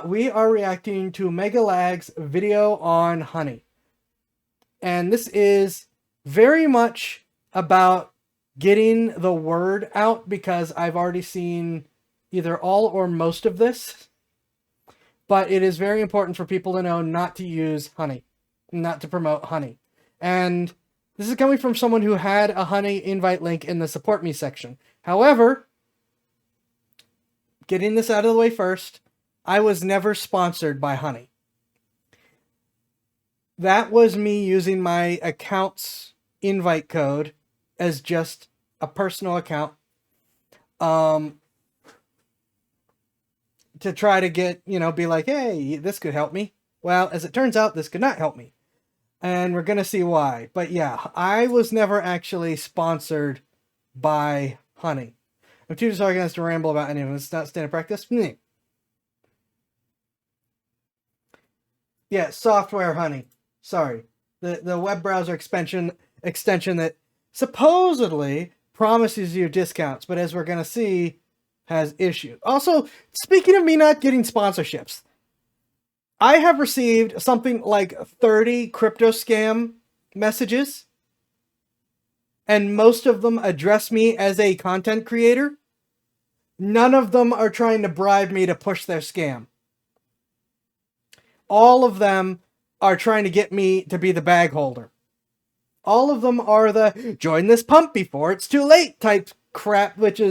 We are reacting to MegaLag's video on honey. And this is very much about getting the word out because I've already seen either all or most of this. But it is very important for people to know not to use honey, not to promote honey. And this is coming from someone who had a honey invite link in the support me section. However, getting this out of the way first, I was never sponsored by honey. That was me using my account's invite code as just a personal account to try to get, be like, hey, this could help me. Well, as it turns out, this could not help me. And we're going to see why. But yeah, I was never actually sponsored by honey. I'm too disorganized to ramble about any of it. It's not standard practice. Yeah, software honey. Sorry. The web browser extension that supposedly promises you discounts, but as we're going to see, has issues. Also, speaking of me not getting sponsorships, I have received something like 30 crypto scam messages, and most of them address me as a content creator. None of them are trying to bribe me to push their scam. All of them are trying to get me to be the bag holder. All of them are the join this pump before it's too late type crap, which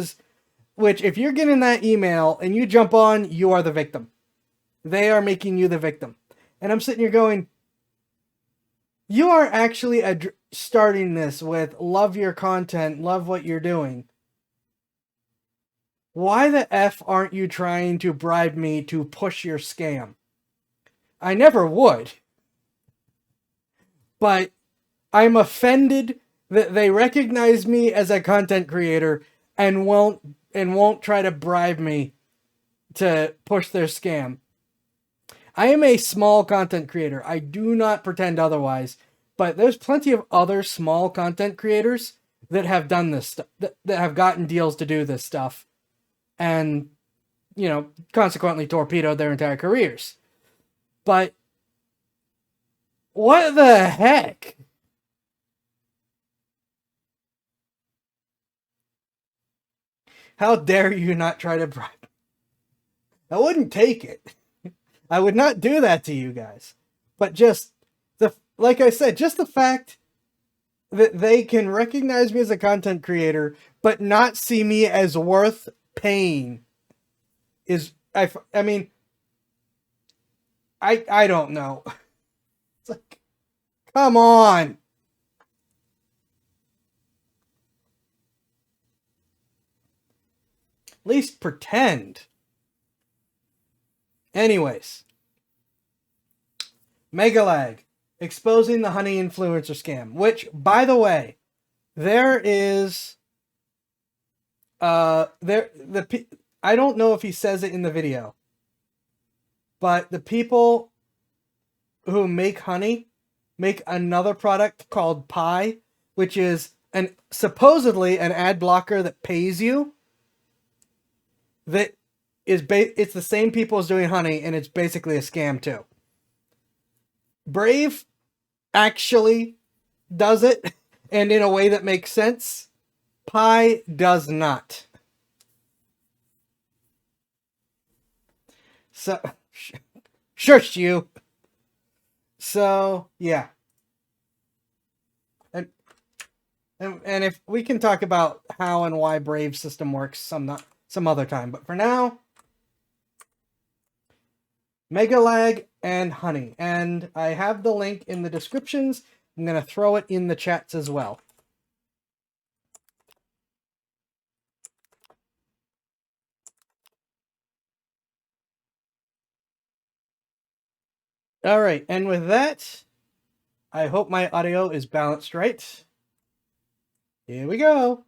if you're getting that email and you jump on, you are the victim. They are making you the victim. And I'm sitting here going, you are actually starting this with love your content, love what you're doing. Why the F aren't you trying to bribe me to push your scam? I never would. But I'm offended that they recognize me as a content creator and won't try to bribe me to push their scam. I am a small content creator. I do not pretend otherwise. But there's plenty of other small content creators that have done this stuff, that have gotten deals to do this stuff. And, consequently torpedoed their entire careers. But what the heck? How dare you not try to bribe? I wouldn't take it. I would not do that to you guys. But like I said, just the fact that they can recognize me as a content creator, but not see me as worth paying is, I don't know. It's like, come on. At least pretend. Anyways. MegaLag. Exposing the honey influencer scam. Which, by the way, there is... I don't know if he says it in the video. But the people who make honey make another product called Pi, which is supposedly an ad blocker that pays you. That is it's the same people as doing honey, and it's basically a scam too. Brave actually does it, and in a way that makes sense. Pi does not. So, shush you. So, yeah. And if we can talk about how and why Brave system works some other time. But for now, MegaLag and honey. And I have the link in the descriptions. I'm going to throw it in the chats as well. All right, and with that, I hope my audio is balanced right. Here we go.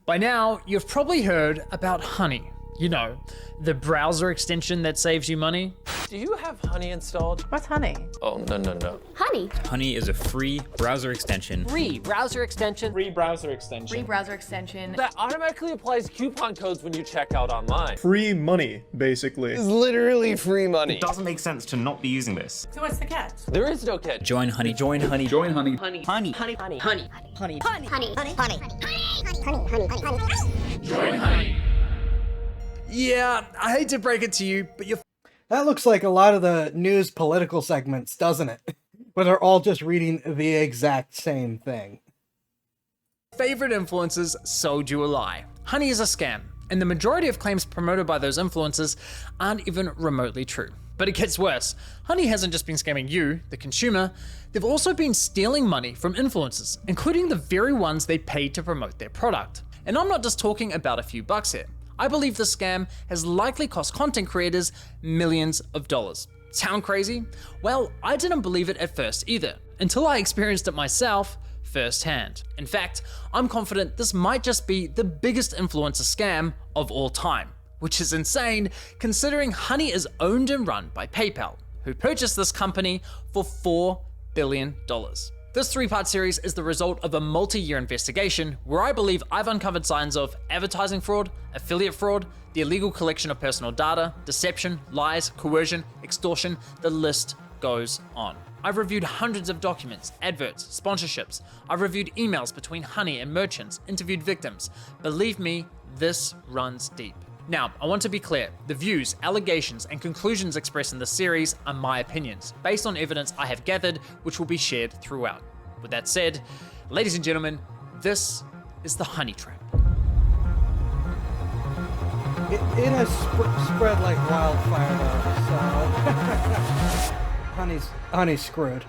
By now, you've probably heard about honey. You know, the browser extension that saves you money. Do you have Honey installed? What's Honey? Oh, no. Honey. Honey is a free browser extension. Free browser extension. Free browser extension. Free browser extension. That automatically applies coupon codes when you check out online. Free money, basically. It's literally free money. It doesn't make sense to not be using this. So what's the catch? There is no catch. Join Honey. Join Honey. Join Honey. Honey. Honey. Honey. Honey. Honey. Honey. Honey. Honey. Honey. Honey. Honey. Join Honey. Yeah, I hate to break it to you, but you're That looks like a lot of the news political segments, doesn't it? Where they're all just reading the exact same thing. favorite influencers sold you a lie. Honey is a scam, and the majority of claims promoted by those influencers aren't even remotely true. But it gets worse. Honey hasn't just been scamming you, the consumer, they've also been stealing money from influencers, including the very ones they paid to promote their product. And I'm not just talking about a few bucks here. I believe the scam has likely cost content creators millions of dollars. Sound crazy? Well, I didn't believe it at first either, until I experienced it myself firsthand. In fact, I'm confident this might just be the biggest influencer scam of all time, which is insane considering Honey is owned and run by PayPal, who purchased this company for $4 billion. This 3-part series is the result of a multi-year investigation where I believe I've uncovered signs of advertising fraud, affiliate fraud, the illegal collection of personal data, deception, lies, coercion, extortion, the list goes on. I've reviewed hundreds of documents, adverts, sponsorships. I've reviewed emails between Honey and merchants, interviewed victims. Believe me, this runs deep. Now, I want to be clear, the views, allegations, and conclusions expressed in this series are my opinions, based on evidence I have gathered, which will be shared throughout. With that said, ladies and gentlemen, this is the Honey Trap. It has spread like wildfire though, so honey's screwed.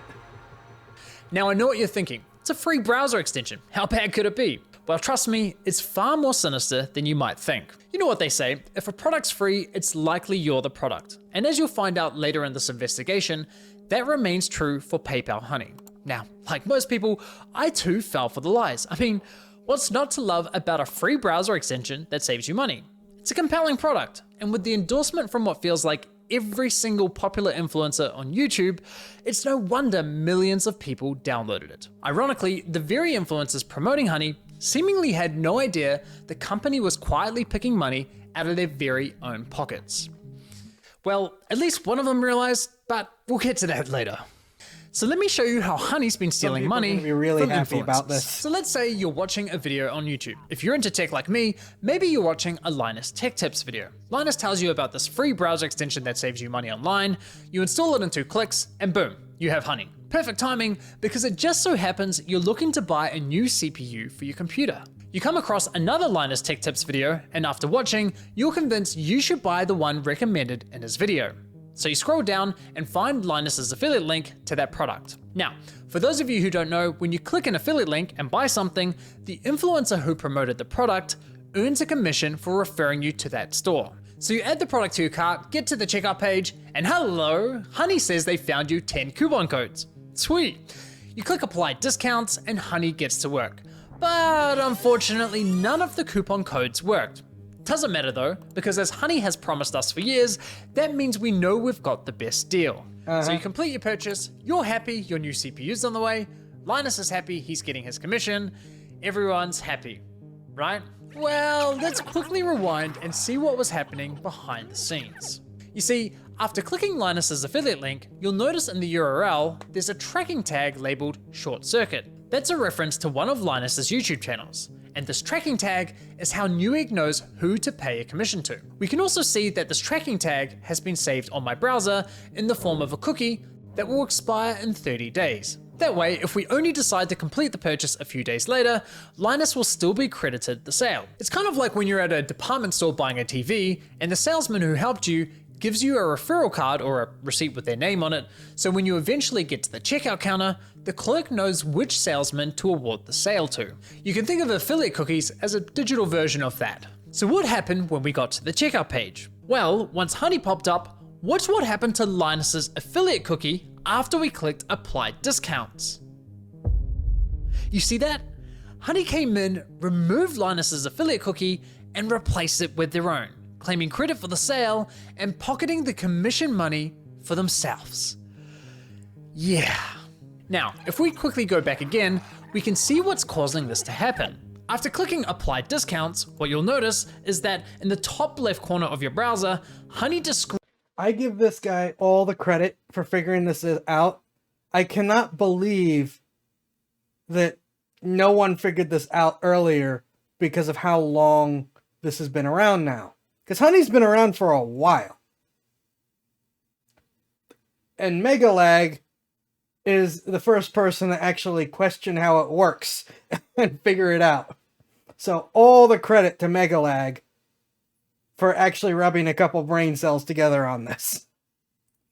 Now I know what you're thinking, it's a free browser extension, how bad could it be? Well, trust me, it's far more sinister than you might think. You know what they say, if a product's free, it's likely you're the product. And as you'll find out later in this investigation, that remains true for PayPal Honey. Now, like most people, I too fell for the lies. I mean, what's not to love about a free browser extension that saves you money? It's a compelling product, and with the endorsement from what feels like every single popular influencer on YouTube, it's no wonder millions of people downloaded it. Ironically, the very influencers promoting Honey seemingly had no idea the company was quietly picking money out of their very own pockets. Well, at least one of them realized, but we'll get to that later. So let me show you how Honey's been stealing money be really from happy about influencers. this. So let's say you're watching a video on YouTube. If you're into tech like me, maybe you're watching a Linus Tech Tips video. Linus tells you about this free browser extension that saves you money online. You install it in 2 clicks, and boom, you have Honey. Perfect timing, because it just so happens you're looking to buy a new CPU for your computer. You come across another Linus Tech Tips video, and after watching, you're convinced you should buy the one recommended in his video. So you scroll down and find Linus's affiliate link to that product. Now, for those of you who don't know, when you click an affiliate link and buy something, the influencer who promoted the product earns a commission for referring you to that store. So you add the product to your cart, get to the checkout page, and hello, Honey says they found you 10 coupon codes. Sweet. You click apply discounts and Honey gets to work. But unfortunately, none of the coupon codes worked. Doesn't matter though, because as Honey has promised us for years, that means we know we've got the best deal. So you complete your purchase, you're happy, your new CPU's on the way, Linus is happy, he's getting his commission, everyone's happy, right? Well, let's quickly rewind and see what was happening behind the scenes. You see, after clicking Linus's affiliate link, you'll notice in the URL, there's a tracking tag labeled short circuit. That's a reference to one of Linus's YouTube channels. And this tracking tag is how Newegg knows who to pay a commission to. We can also see that this tracking tag has been saved on my browser in the form of a cookie that will expire in 30 days. That way, if we only decide to complete the purchase a few days later, Linus will still be credited the sale. It's kind of like when you're at a department store buying a TV and the salesman who helped you gives you a referral card or a receipt with their name on it, so when you eventually get to the checkout counter, the clerk knows which salesman to award the sale to. You can think of affiliate cookies as a digital version of that. So what happened when we got to the checkout page? Well, once Honey popped up, watch what happened to Linus's affiliate cookie after we clicked apply discounts. You see that? Honey came in, removed Linus's affiliate cookie, and replaced it with their own. claiming credit for the sale, and pocketing the commission money for themselves. Yeah. Now, if we quickly go back again, we can see what's causing this to happen. After clicking apply discounts, what you'll notice is that in the top left corner of your browser, Honey describes I give this guy all the credit for figuring this out. I cannot believe that no one figured this out earlier because of how long this has been around now. Because Honey's been around for a while. And MegaLag is the first person to actually question how it works and figure it out. So all the credit to MegaLag for actually rubbing a couple brain cells together on this.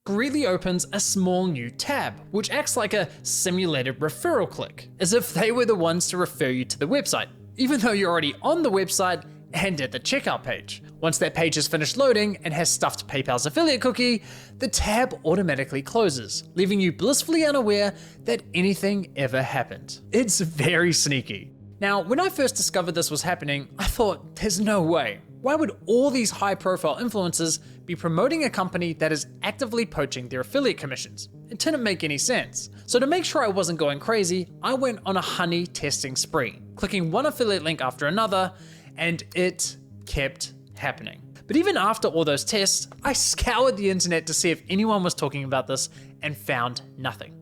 greatly opens a small new tab, which acts like a simulated referral click, as if they were the ones to refer you to the website, even though you're already on the website and at the checkout page. Once that page is finished loading and has stuffed PayPal's affiliate cookie, the tab automatically closes, leaving you blissfully unaware that anything ever happened. It's very sneaky. Now, when I first discovered this was happening, I thought, there's no way. Why would all these high-profile influencers be promoting a company that is actively poaching their affiliate commissions? It didn't make any sense. So to make sure I wasn't going crazy, I went on a Honey testing spree, clicking one affiliate link after another, and it kept happening. But even after all those tests, I scoured the internet to see if anyone was talking about this and found nothing.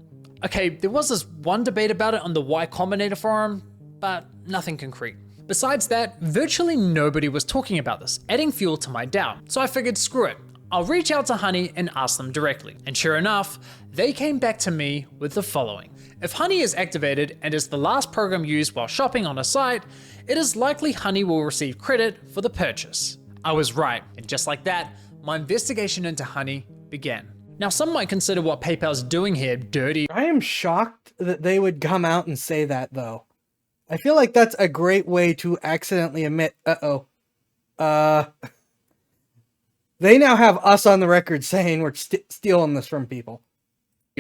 Okay, there was this one debate about it on the Y Combinator forum, but nothing concrete. Besides that, virtually nobody was talking about this, adding fuel to my doubt. So I figured, screw it, I'll reach out to Honey and ask them directly. And sure enough, they came back to me with the following. If Honey is activated and is the last program used while shopping on a site, it is likely Honey will receive credit for the purchase. I was right, and just like that, my investigation into Honey began. Now, some might consider what PayPal's doing here dirty. I am shocked that they would come out and say that, though. I feel like that's a great way to accidentally admit, they now have us on the record saying we're stealing this from people.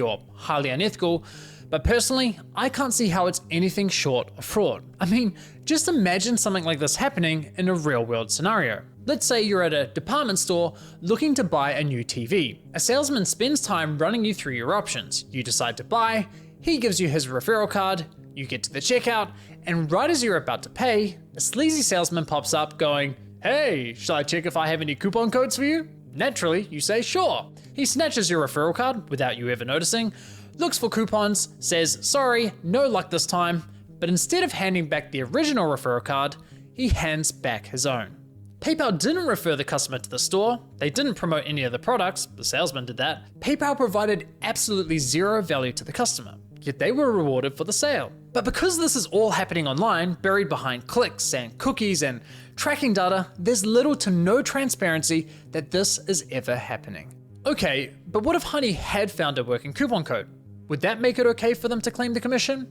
Or highly unethical, but personally, I can't see how it's anything short of fraud. I mean, just imagine something like this happening in a real-world scenario. Let's say you're at a department store looking to buy a new TV. A salesman spends time running you through your options. You decide to buy, he gives you his referral card, you get to the checkout, and right as you're about to pay, a sleazy salesman pops up going, "Hey, shall I check if I have any coupon codes for you?" Naturally, you say sure. He snatches your referral card without you ever noticing, looks for coupons, says, "Sorry, no luck this time," but instead of handing back the original referral card, he hands back his own. PayPal didn't refer the customer to the store, they didn't promote any of the products, the salesman did that. PayPal provided absolutely zero value to the customer, yet they were rewarded for the sale. But because this is all happening online, buried behind clicks and cookies and tracking data, there's little to no transparency that this is ever happening. Okay, but what if Honey had found a working coupon code? Would that make it okay for them to claim the commission?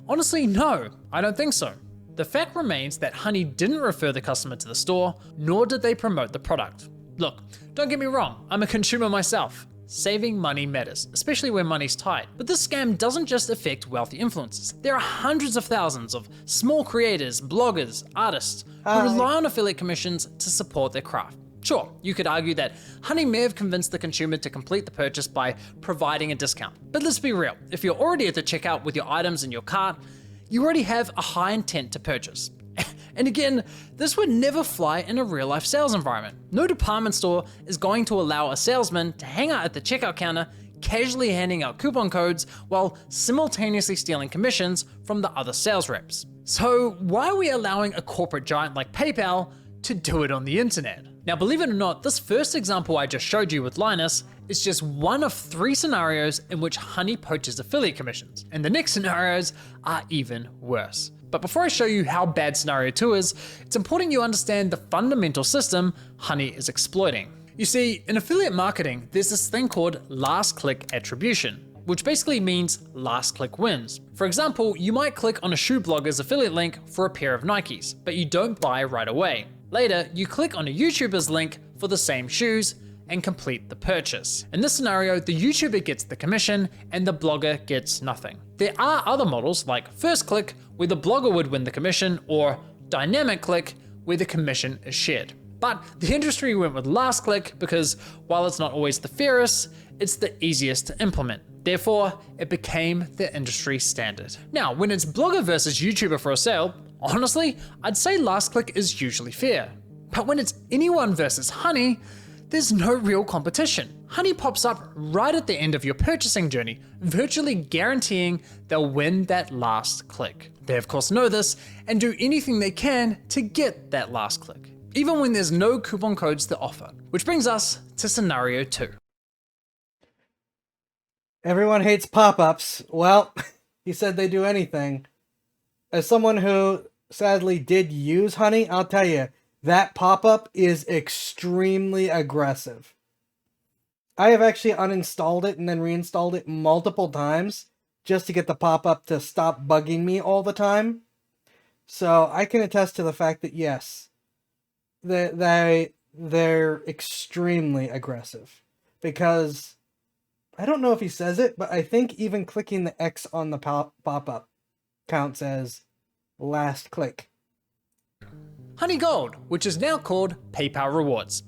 Honestly, no, I don't think so. The fact remains that Honey didn't refer the customer to the store, nor did they promote the product. Look, don't get me wrong, I'm a consumer myself. Saving money matters, especially when money's tight. But this scam doesn't just affect wealthy influencers. There are hundreds of thousands of small creators, bloggers, artists who rely on affiliate commissions to support their craft. Sure, you could argue that Honey may have convinced the consumer to complete the purchase by providing a discount. But let's be real, if you're already at the checkout with your items in your cart, you already have a high intent to purchase. And again, this would never fly in a real life sales environment. No department store is going to allow a salesman to hang out at the checkout counter, casually handing out coupon codes while simultaneously stealing commissions from the other sales reps. So why are we allowing a corporate giant like PayPal to do it on the internet? Now, believe it or not, this first example I just showed you with Linus is just one of 3 scenarios in which Honey poaches affiliate commissions, and the next scenarios are even worse. But before I show you how bad scenario 2 is, it's important you understand the fundamental system Honey is exploiting. You see, in affiliate marketing, there's this thing called last click attribution, which basically means last click wins. For example, you might click on a shoe blogger's affiliate link for a pair of Nikes, but you don't buy right away. Later, you click on a YouTuber's link for the same shoes and complete the purchase. In this scenario, the YouTuber gets the commission and the blogger gets nothing. There are other models like first click, where the blogger would win the commission, or dynamic click, where the commission is shared. But the industry went with last click because while it's not always the fairest, it's the easiest to implement. Therefore, it became the industry standard. Now, when it's blogger versus YouTuber for a sale, honestly, I'd say last click is usually fair. But when it's anyone versus Honey, there's no real competition. Honey pops up right at the end of your purchasing journey, virtually guaranteeing they'll win that last click. They of course know this and do anything they can to get that last click, even when there's no coupon codes to offer. Which brings us to scenario 2. Everyone hates pop-ups. Well, he said they do anything. As someone who sadly did use Honey, I'll tell you, that pop-up is extremely aggressive. I have actually uninstalled it and then reinstalled it multiple times just to get the pop-up to stop bugging me all the time. So I can attest to the fact that yes, they're extremely aggressive. Because I don't know if he says it, but I think even clicking the X on the pop-up counts as last click. Honey Gold, which is now called PayPal Rewards.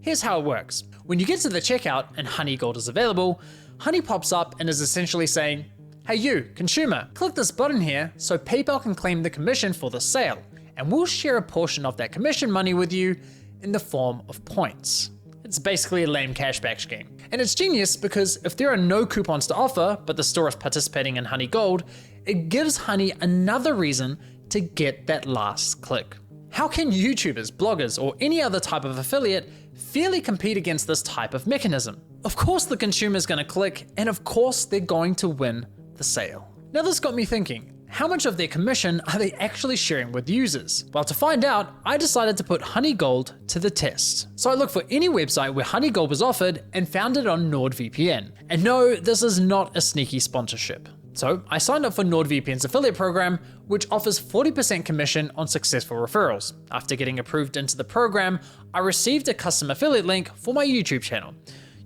Here's how it works. When you get to the checkout and Honey Gold is available, Honey pops up and is essentially saying, "Hey you, consumer, click this button here so PayPal can claim the commission for the sale, and we'll share a portion of that commission money with you in the form of points." It's basically a lame cashback scheme. And it's genius because if there are no coupons to offer, but the store is participating in Honey Gold, it gives Honey another reason to get that last click. How can YouTubers, bloggers, or any other type of affiliate fairly compete against this type of mechanism? Of course the consumer's gonna click, and of course they're going to win the sale. Now this got me thinking, how much of their commission are they actually sharing with users? Well, to find out, I decided to put Honey Gold to the test. So I looked for any website where Honey Gold was offered and found it on NordVPN. And no, this is not a sneaky sponsorship. So I signed up for NordVPN's affiliate program, which offers 40% commission on successful referrals. After getting approved into the program, I received a custom affiliate link for my YouTube channel.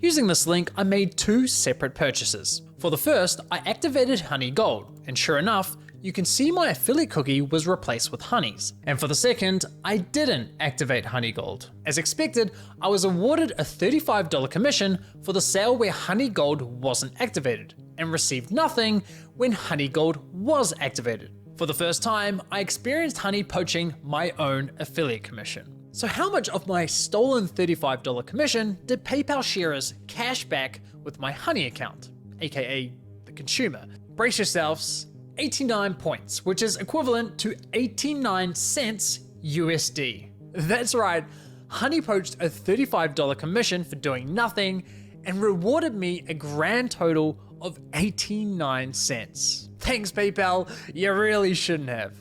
Using this link, I made 2 separate purchases. For the first, I activated Honey Gold, and sure enough, you can see my affiliate cookie was replaced with Honey's. And for the second, I didn't activate Honey Gold. As expected, I was awarded a $35 commission for the sale where Honey Gold wasn't activated, and received nothing when Honey Gold was activated. For the first time, I experienced Honey poaching my own affiliate commission. So how much of my stolen $35 commission did PayPal share as cash back with my Honey account, aka the consumer? Brace yourselves, 89 points, which is equivalent to 89 cents USD. That's right, Honey poached a $35 commission for doing nothing and rewarded me a grand total of 89 cents. Thanks PayPal, you really shouldn't have.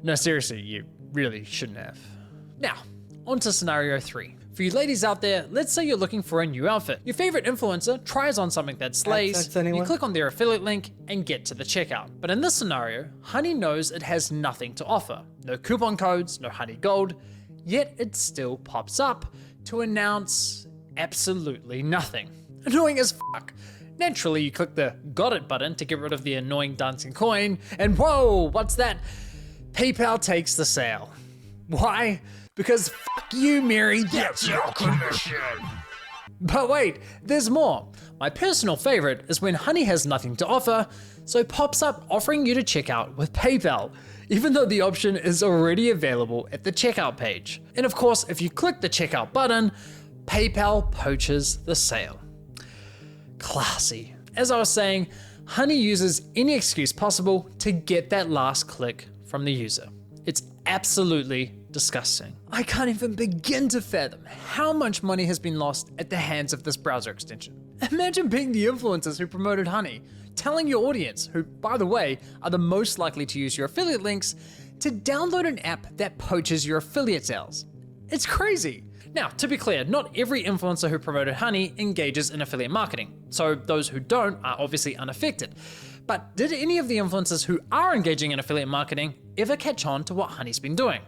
No, seriously, you really shouldn't have. Now, on to scenario 3. For you ladies out there, let's say you're looking for a new outfit. Your favorite influencer tries on something that slays, you click on their affiliate link and get to the checkout. But in this scenario, Honey knows it has nothing to offer. No coupon codes, no Honey Gold, yet it still pops up to announce absolutely nothing. Annoying as fuck. Naturally, you click the got it button to get rid of the annoying dancing coin, and whoa, what's that? PayPal takes the sale. Why? Because fuck you, Mary, that's your commission. But wait, there's more. My personal favorite is when Honey has nothing to offer, so it pops up offering you to check out with PayPal, even though the option is already available at the checkout page. And of course, if you click the checkout button, PayPal poaches the sale. Classy. As I was saying, Honey uses any excuse possible to get that last click from the user. It's absolutely disgusting. I can't even begin to fathom how much money has been lost at the hands of this browser extension. Imagine being the influencers who promoted Honey, telling your audience, who by the way are the most likely to use your affiliate links, to download an app that poaches your affiliate sales. It's crazy. Now, to be clear, not every influencer who promoted Honey engages in affiliate marketing, so those who don't are obviously unaffected. But did any of the influencers who are engaging in affiliate marketing ever catch on to what Honey's been doing?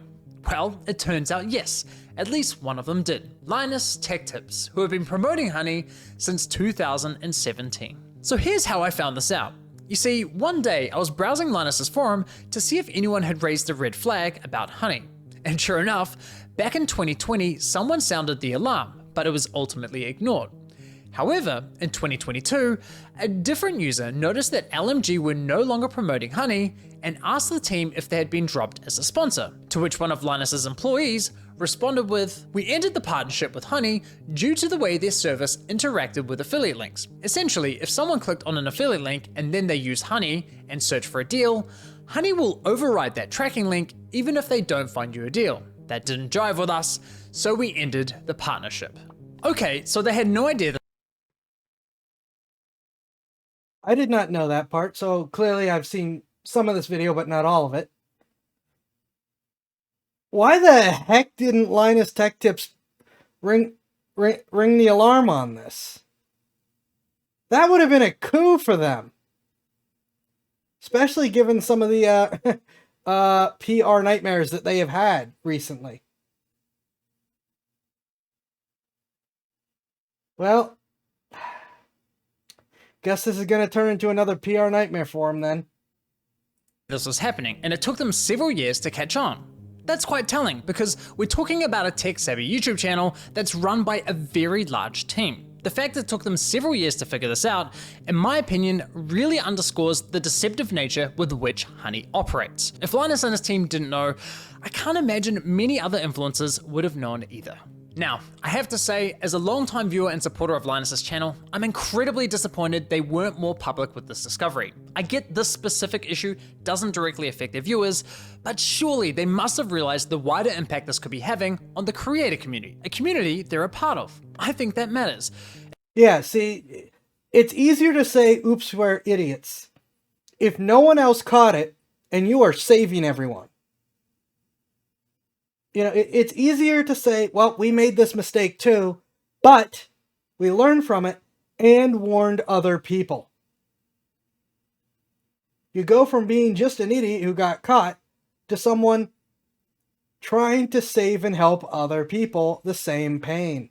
Well, it turns out yes, at least one of them did. Linus Tech Tips, who have been promoting Honey since 2017. So here's how I found this out. You see, one day I was browsing Linus's forum to see if anyone had raised a red flag about Honey. And sure enough, Back in 2020, someone sounded the alarm, but it was ultimately ignored. However, in 2022, a different user noticed that LMG were no longer promoting Honey and asked the team if they had been dropped as a sponsor, to which one of Linus's employees responded with, "We ended the partnership with Honey due to the way their service interacted with affiliate links. Essentially, if someone clicked on an affiliate link and then they used Honey and searched for a deal, Honey will override that tracking link even if they don't find you a deal. That didn't jive with us, so we ended the partnership." Okay, so they had no idea that I did not know that part, so clearly I've seen some of this video, but not all of it. Why the heck didn't Linus Tech Tips ring the alarm on this? That would have been a coup for them. Especially given some of the PR nightmares that they have had recently. Well, guess this is going to turn into another PR nightmare for them then. this was happening, and it took them several years to catch on. That's quite telling, because we're talking about a tech-savvy YouTube channel that's run by a very large team. The fact that it took them several years to figure this out, in my opinion, really underscores the deceptive nature with which Honey operates. If Linus and his team didn't know, I can't imagine many other influencers would have known either. Now, I have to say, as a longtime viewer and supporter of Linus's channel, I'm incredibly disappointed they weren't more public with this discovery. I get this specific issue doesn't directly affect their viewers, but surely they must have realized the wider impact this could be having on the creator community, a community they're a part of. I think that matters. Yeah, see, it's easier to say, oops, we're idiots, if no one else caught it and you are saving everyone. You know, it's easier to say, well, we made this mistake too, but we learned from it and warned other people. You go from being just an idiot who got caught to someone trying to save and help other people the same pain.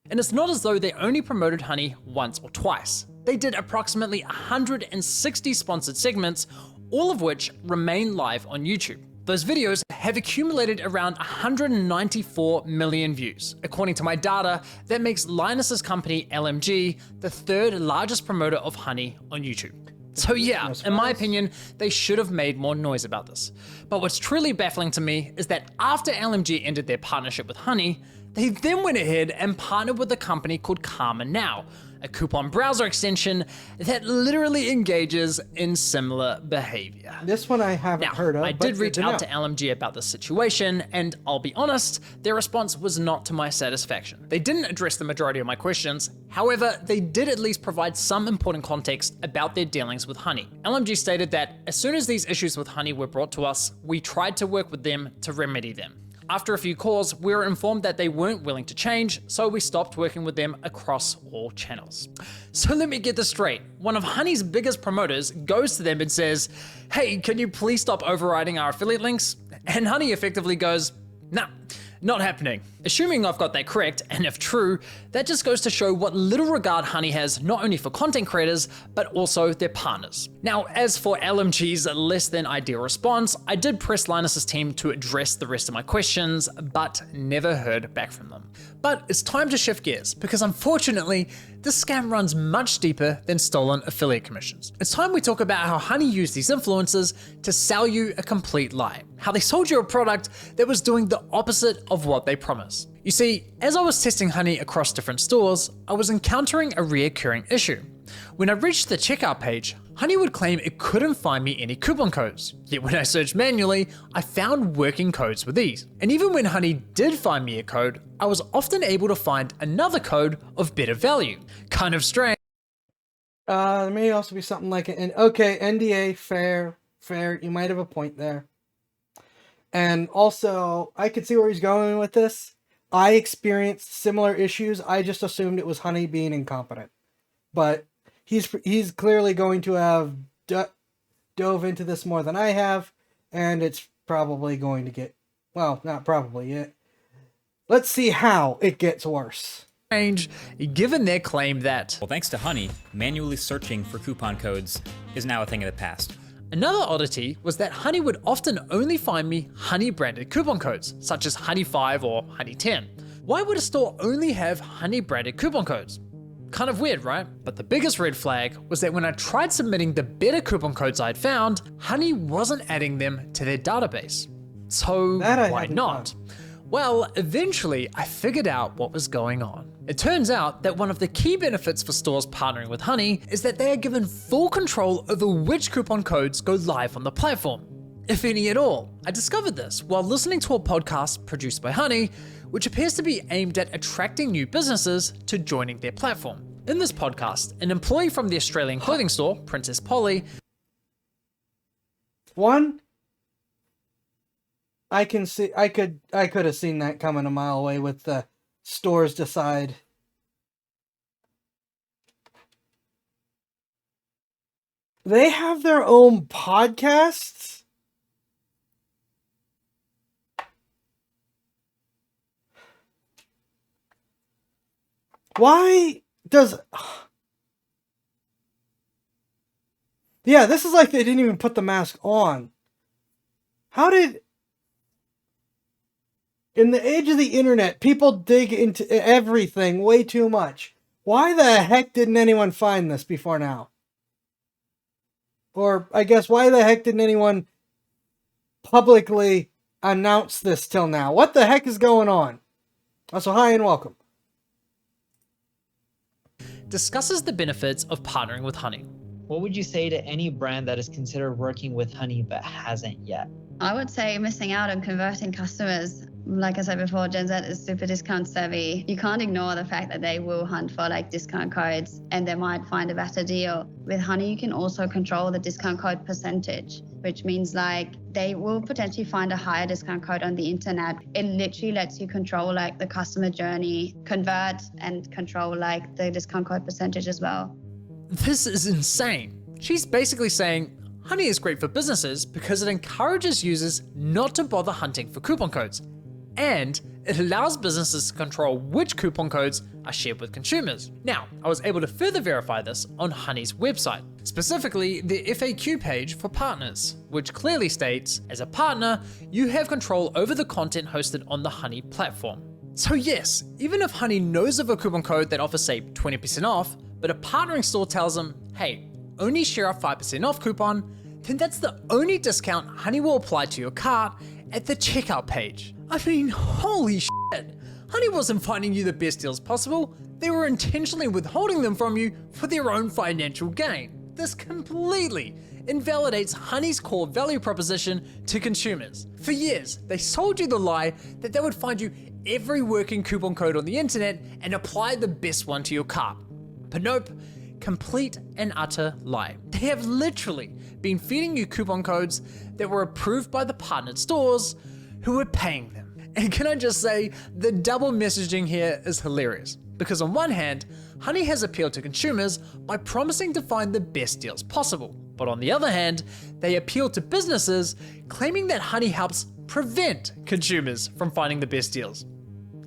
And it's not as though they only promoted Honey once or twice. They did approximately 160 sponsored segments, all of which remain live on YouTube. Those videos have accumulated around 194 million views. According to my data, that makes Linus's company LMG the third largest promoter of Honey on YouTube. So yeah, in my opinion, they should have made more noise about this. But what's truly baffling to me is that after LMG ended their partnership with Honey, they then went ahead and partnered with a company called Karma Now, a coupon browser extension that literally engages in similar behavior. This one I haven't heard of. I did reach out to LMG about this situation, and I'll be honest, their response was not to my satisfaction. They didn't address the majority of my questions, however, they did at least provide some important context about their dealings with Honey. LMG stated that as soon as these issues with Honey were brought to us, we tried to work with them to remedy them. After a few calls, we were informed that they weren't willing to change, so we stopped working with them across all channels. So let me get this straight. One of Honey's biggest promoters goes to them and says, "Hey, can you please stop overriding our affiliate links?" And Honey effectively goes, "Nah, not happening." Assuming I've got that correct, and if true, that just goes to show what little regard Honey has not only for content creators, but also their partners. Now, as for LMG's less than ideal response, I did press Linus's team to address the rest of my questions, but never heard back from them. But it's time to shift gears, because unfortunately, this scam runs much deeper than stolen affiliate commissions. It's time we talk about how Honey used these influencers to sell you a complete lie. How they sold you a product that was doing the opposite of what they promised. You see, as I was testing Honey across different stores, I was encountering a reoccurring issue. When I reached the checkout page, Honey would claim it couldn't find me any coupon codes. Yet when I searched manually, I found working codes with ease. And even when Honey did find me a code, I was often able to find another code of better value. Kind of strange. There may also be something like an okay, NDA, fair, you might have a point there. And also, I could see where he's going with this. I experienced similar issues. I just assumed it was Honey being incompetent. But he's clearly going to have dove into this more than I have, and it's probably going to get, well, not probably yet. Let's see how it gets worse. Given their claim that, Well, thanks to Honey, manually searching for coupon codes is now a thing of the past. Another oddity was that Honey would often only find me Honey branded coupon codes, such as Honey 5 or Honey 10. Why would a store only have Honey branded coupon codes? Kind of weird, right? But the biggest red flag was that when I tried submitting the better coupon codes I'd found, Honey wasn't adding them to their database. So why not? Well, eventually I figured out what was going on. It turns out that one of the key benefits for stores partnering with Honey is that they are given full control over which coupon codes go live on the platform, if any at all. I discovered this while listening to a podcast produced by Honey, which appears to be aimed at attracting new businesses to joining their platform. In this podcast, an employee from the Australian clothing store, Princess Polly, I could have seen that coming a mile away with the stores decide. They have their own podcasts? Why does... Yeah, this is like they didn't even put the mask on. How did... In the age of the internet, people dig into everything way too much. Why the heck didn't anyone find this before now? Or, I guess, why the heck didn't anyone publicly announce this till now? What the heck is going on? Also, hi and welcome. discusses the benefits of partnering with Honey. What would you say to any brand that is considered working with Honey but hasn't yet? I would say missing out on converting customers. Like I said before, Gen Z is super discount savvy. You can't ignore the fact that they will hunt for like discount codes and they might find a better deal. With Honey, you can also control the discount code percentage, which means like they will potentially find a higher discount code on the internet. It literally lets you control like the customer journey, convert and control like the discount code percentage as well. This is insane. She's basically saying Honey is great for businesses because it encourages users not to bother hunting for coupon codes. And it allows businesses to control which coupon codes are shared with consumers. Now, I was able to further verify this on Honey's website, specifically the FAQ page for partners, which clearly states, as a partner, you have control over the content hosted on the Honey platform. So yes, even if Honey knows of a coupon code that offers say 20% off, but a partnering store tells them, hey, only share a 5% off coupon, then that's the only discount Honey will apply to your cart at the checkout page. I mean, holy shit. Honey wasn't finding you the best deals possible. They were intentionally withholding them from you for their own financial gain. This completely invalidates Honey's core value proposition to consumers. For years, they sold you the lie that they would find you every working coupon code on the internet and apply the best one to your cart. But nope, complete and utter lie. They have literally been feeding you coupon codes that were approved by the partnered stores who were paying them. And can I just say, the double messaging here is hilarious. Because on one hand, Honey has appealed to consumers by promising to find the best deals possible. But on the other hand, they appeal to businesses claiming that Honey helps prevent consumers from finding the best deals.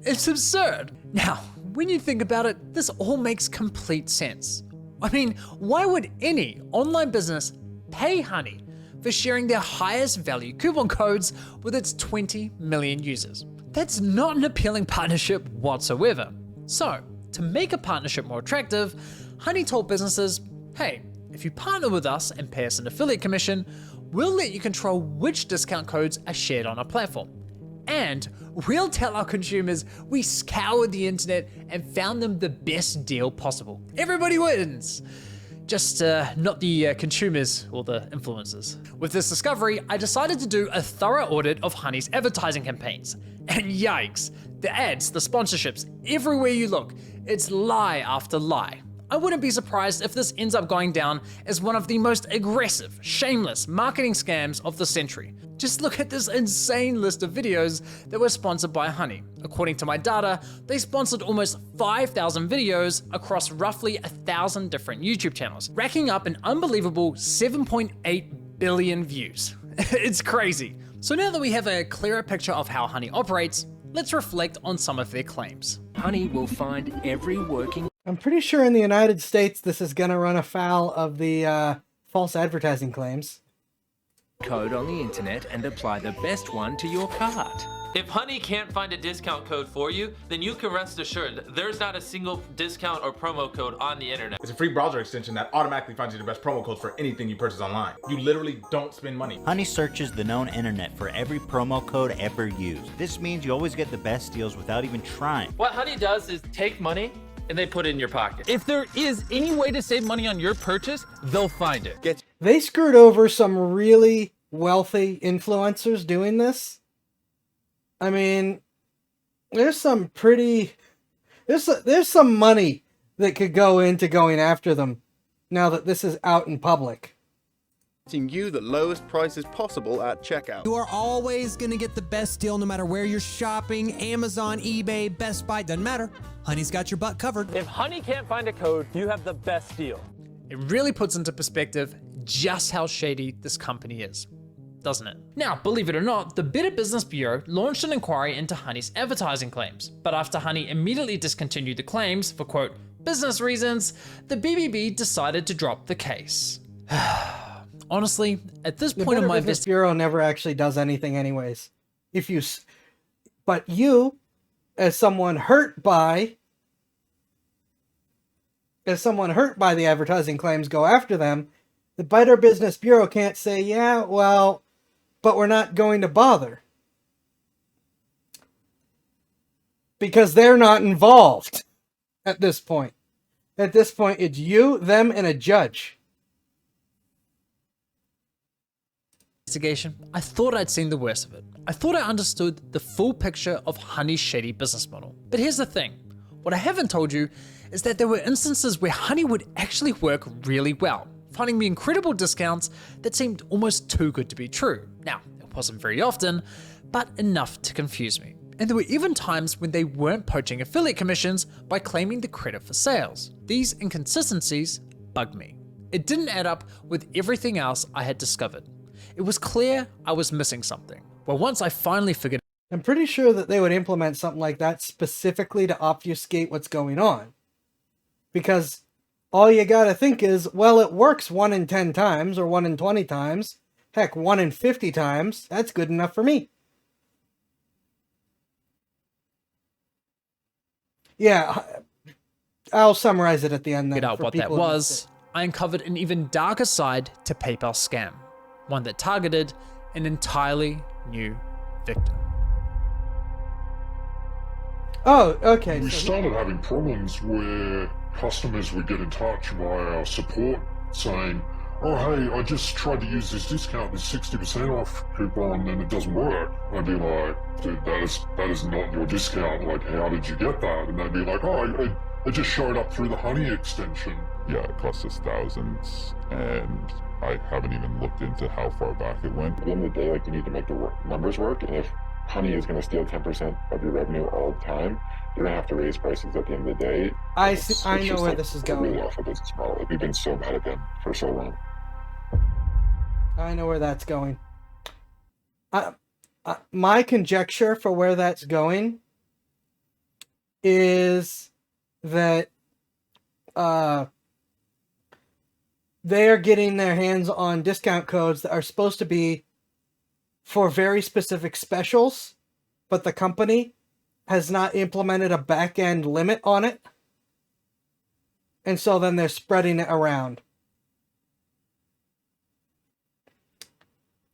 It's absurd. Now, when you think about it, this all makes complete sense. I mean, why would any online business pay Honey for sharing their highest value coupon codes with its 20 million users? That's not an appealing partnership whatsoever. So, to make a partnership more attractive, Honey told businesses, hey, if you partner with us and pay us an affiliate commission, we'll let you control which discount codes are shared on our platform. And we'll tell our consumers we scoured the internet and found them the best deal possible. Everybody wins. Just not the consumers or the influencers. With this discovery, I decided to do a thorough audit of Honey's advertising campaigns. And yikes, the ads, the sponsorships, everywhere you look, it's lie after lie. I wouldn't be surprised if this ends up going down as one of the most aggressive, shameless marketing scams of the century. Just look at this insane list of videos that were sponsored by Honey. According to my data, they sponsored almost 5,000 videos across roughly 1,000 different YouTube channels, racking up an unbelievable 7.8 billion views. It's crazy. So now that we have a clearer picture of how Honey operates, let's reflect on some of their claims. Honey will find every working... I'm pretty sure in the United States this is going to run afoul of the false advertising claims. code on the internet and apply the best one to your cart. If Honey can't find a discount code for you, then you can rest assured there's not a single discount or promo code on the internet. It's a free browser extension that automatically finds you the best promo codes for anything you purchase online. You literally don't spend money. Honey searches the known internet for every promo code ever used. This means you always get the best deals without even trying. What Honey does is take money and they put it in your pocket. If there is any way to save money on your purchase, they'll find it. They screwed over some really wealthy influencers doing this. I mean, there's some money that could go into going after them now that this is out in public. You the lowest prices possible at checkout. You are always going to get the best deal no matter where you're shopping. Amazon, eBay, Best Buy, doesn't matter. Honey's got your butt covered. If Honey can't find a code, you have the best deal. It really puts into perspective just how shady this company is, doesn't it? Now, believe it or not, the Better Business Bureau launched an inquiry into Honey's advertising claims, but after Honey immediately discontinued the claims for, quote, business reasons, the BBB decided to drop the case. Honestly, at this point in my Business Bureau never actually does anything anyways. But you, as someone hurt by the advertising claims, go after them. The Better Business Bureau can't say, yeah, well, but we're not going to bother. Because they're not involved at this point. At this point, it's you, them, and a judge. Investigation, I thought I'd seen the worst of it. I thought I understood the full picture of Honey's shady business model. But here's the thing. What I haven't told you is that there were instances where Honey would actually work really well, finding me incredible discounts that seemed almost too good to be true. Now, it wasn't very often, but enough to confuse me. And there were even times when they weren't poaching affiliate commissions by claiming the credit for sales. These inconsistencies bugged me. It didn't add up with everything else I had discovered. It was clear I was missing something. Well, once I finally figured, I'm pretty sure that they would implement something like that specifically to obfuscate what's going on. Because all you gotta think is, well, it works 1 in 10 times, or 1 in 20 times. Heck, 1 in 50 times. That's good enough for me. Yeah, I'll summarize it at the end then. Figured out what that was, I uncovered an even darker side to PayPal's scam. One that targeted an entirely new victim. Oh, okay. We started having problems where customers would get in touch via our support saying, oh hey, I just tried to use this discount, this 60% off coupon, and it doesn't work. I'd be like, dude, that is not your discount. Like, how did you get that? And they'd be like, oh, I just showed up through the Honey extension. Yeah, it cost us thousands, and I haven't even looked into how far back it went. At the end of the day, like, you need to make the numbers work, and if Honey is going to steal 10% of your revenue all the time, you're going to have to raise prices at the end of the day. I know where this is going. Really awful business model. Like, we've been so mad at them for so long. I know where that's going. My conjecture for where that's going is that they are getting their hands on discount codes that are supposed to be for very specific specials, but the company has not implemented a back-end limit on it. And so then they're spreading it around.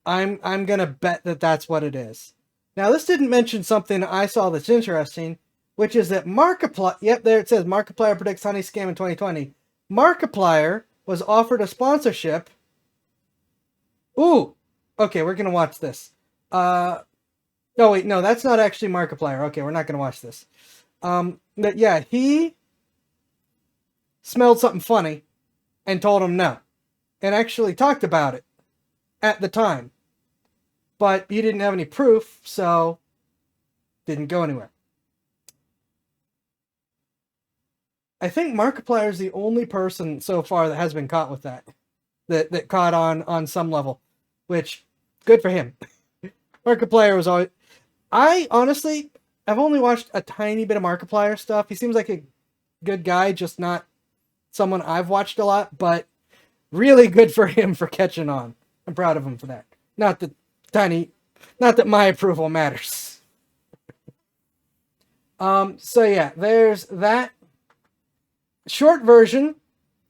I'm going to bet that that's what it is. Now, this didn't mention something I saw that's interesting, which is that Markiplier, yep, there it says, Markiplier predicts Honey scam in 2020. Markiplier was offered a sponsorship. Ooh, okay, we're going to watch this. Oh, wait, no, that's not actually Markiplier. Okay, we're not going to watch this. But yeah, he smelled something funny and told him no. And actually talked about it at the time. But he didn't have any proof, so didn't go anywhere. I think Markiplier is the only person so far that has been caught with that. That caught on some level. Which, good for him. Markiplier was always... I've only watched a tiny bit of Markiplier stuff. He seems like a good guy, just not someone I've watched a lot, but really good for him for catching on. I'm proud of him for that. Not that not that my approval matters. So yeah, there's that. Short version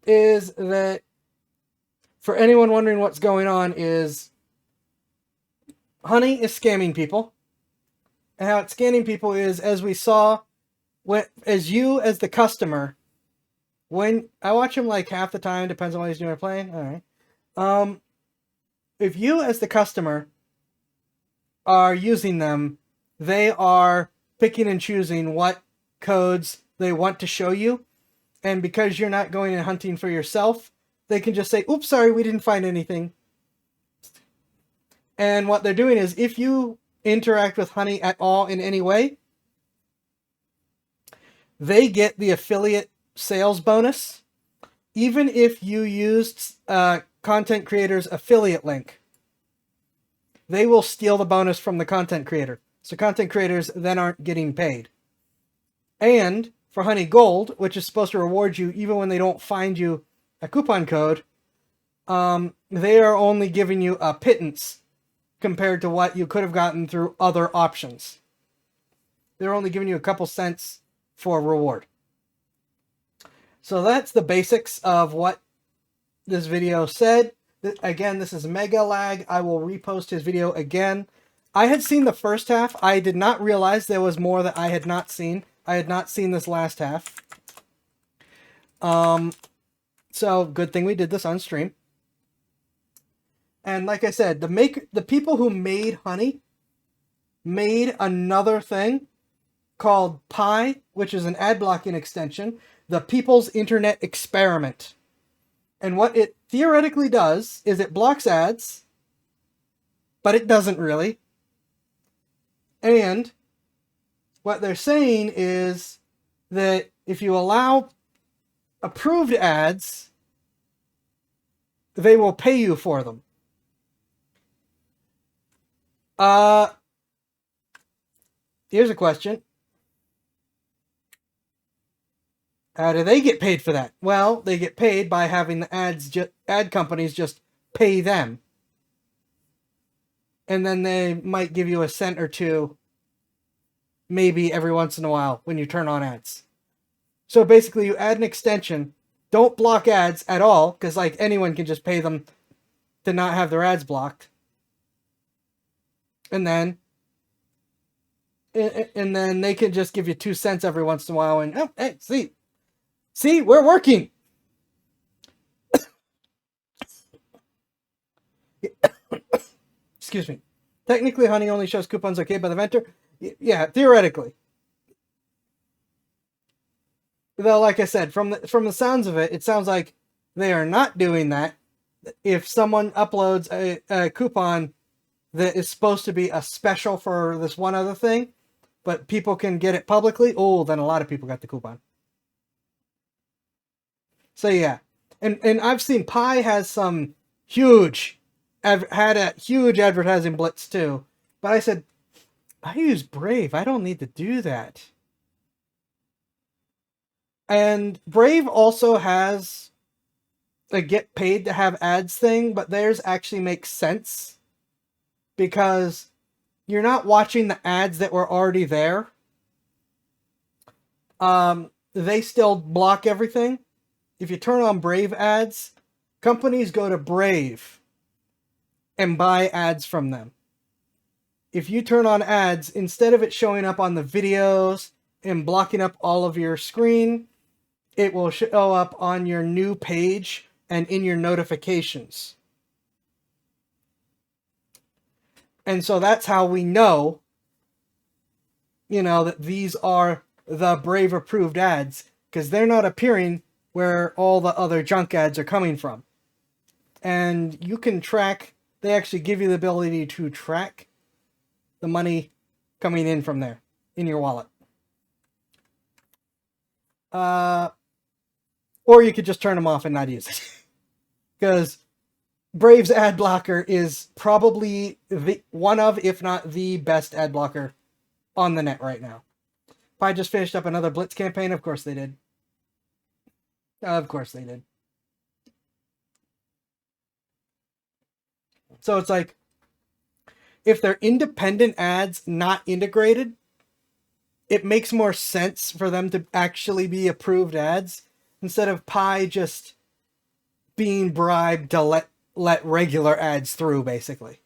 is that, for anyone wondering what's going on, is Honey is scamming people. And how it's scamming people is, as we saw, as the customer, when I watch him like half the time, depends on what he's doing or playing. All right. If you as the customer are using them, they are picking and choosing what codes they want to show you. And because you're not going and hunting for yourself, they can just say, oops, sorry, we didn't find anything. And what they're doing is, if you interact with Honey at all in any way, they get the affiliate sales bonus, even if you used content creator's affiliate link. They will steal the bonus from the content creator. So content creators then aren't getting paid. And for Honey Gold, which is supposed to reward you even when they don't find you a coupon code, they are only giving you a pittance compared to what you could have gotten through other options. They're only giving you a couple cents for reward. So that's the basics of what this video said. Again, this is MegaLag. I will repost his video again. I had seen the first half. I did not realize there was more that I had not seen. I had not seen this last half. So good thing we did this on stream. And like I said, the people who made Honey made another thing called Pi, which is an ad blocking extension, the People's Internet Experiment. And what it theoretically does is it blocks ads, but it doesn't really. And what they're saying is that if you allow approved ads, they will pay you for them. Here's a question. How do they get paid for that? Well, they get paid by having the ad companies just pay them. And then they might give you a cent or two, maybe every once in a while, when you turn on ads. So basically, you add an extension, don't block ads at all, because like anyone can just pay them to not have their ads blocked. And then they can just give you 2 cents every once in a while, and oh, hey, see, we're working. Excuse me. Technically, Honey only shows coupons okay by the vendor. Yeah, theoretically. Though, like I said, from the sounds of it, it sounds like they are not doing that. If someone uploads a coupon that is supposed to be a special for this one other thing, but people can get it publicly, oh, then a lot of people got the coupon. So yeah, and I've seen Pi has some had a huge advertising blitz too, but I said, I use Brave, I don't need to do that. And Brave also has a get paid to have ads thing, but theirs actually makes sense because you're not watching the ads that were already there. They still block everything. If you turn on Brave ads, companies go to Brave and buy ads from them. If you turn on ads, instead of it showing up on the videos and blocking up all of your screen, it will show up on your new page and in your notifications. And so that's how we know, that these are the Brave approved ads, because they're not appearing where all the other junk ads are coming from. And you can track, they actually give you the ability to track the money coming in from there, in your wallet. Or you could just turn them off and not use it. Because Brave's ad blocker is probably one of, if not the best ad blocker on the net right now. Pi just finished up another Blitz campaign. Of course they did. Of course they did. So it's like, if they're independent ads, not integrated, it makes more sense for them to actually be approved ads instead of Pi just being bribed to let regular ads through, basically.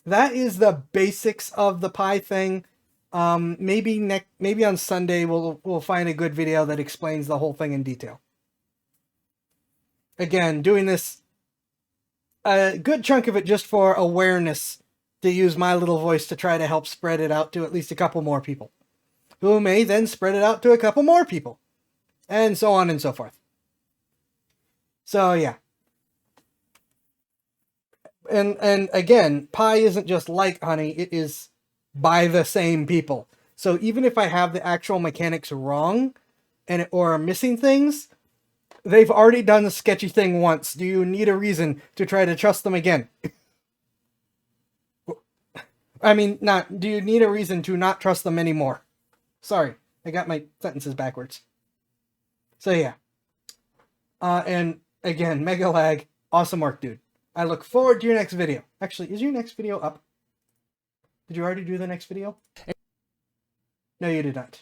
That is the basics of the Pi thing. Maybe on Sunday we'll find a good video that explains the whole thing in detail. Again, doing this a good chunk of it just for awareness, to use my little voice to try to help spread it out to at least a couple more people, who may then spread it out to a couple more people, and so on and so forth. So yeah. And again, Pi isn't just like Honey, it is by the same people. So even if I have the actual mechanics wrong or are missing things, they've already done the sketchy thing once. Do you need a reason to try to trust them again? I mean, do you need a reason to not trust them anymore? Sorry, I got my sentences backwards. So yeah. And again, MegaLag, awesome work, dude. I look forward to your next video. Actually, is your next video up? Did you already do the next video? No, you did not.